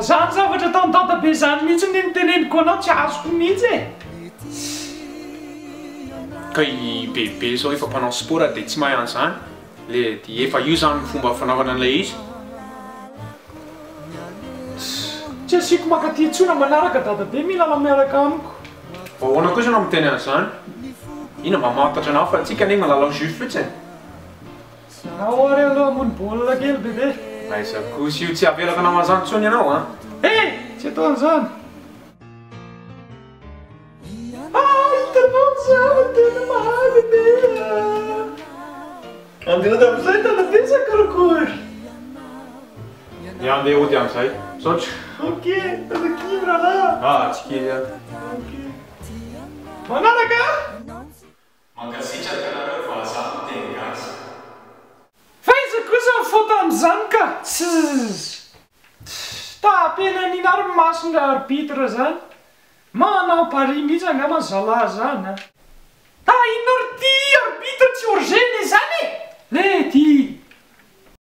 Zany zavatra tamin'ny dadabe zany mihitsy ny niteneniko anao tsy azoko mihitsy e. Ka i bebe zao efa mpanao sport dia tsy mahay an'izany. Le dia efa io zany fomba fanaovana an'ilay izy. Tsy asiako makaty intsona manaraka dadabe mihinana miaraka amiko. Ahoana kosa anao miteny an'izany? Ina mba mahafantatra anao fa antsika anie malalao jus fotsiny. Ahoary aloha hamono baolina kely bebe. Aiza kosa io tsy avelaka namazany intsony ianao a? Tsy atao an'izany. Hitanao zany tena mahay bebe. Andeha ody amin'izay dadabe sa karakory? Andeha ody amin'izay. Saotra. Ok, tadakivy raha. Tsy kely a. Manaraka? Mankasitraka nareo Vazaha Miteny Gasy. Faiza kosa mifoto amin'izany ka? Tapena ninary masonga arbitre zany. Manao pari mihitsy angamba zalahy zany. Inona ry ty arbitre tsy hors-gêne zany e? Le ty.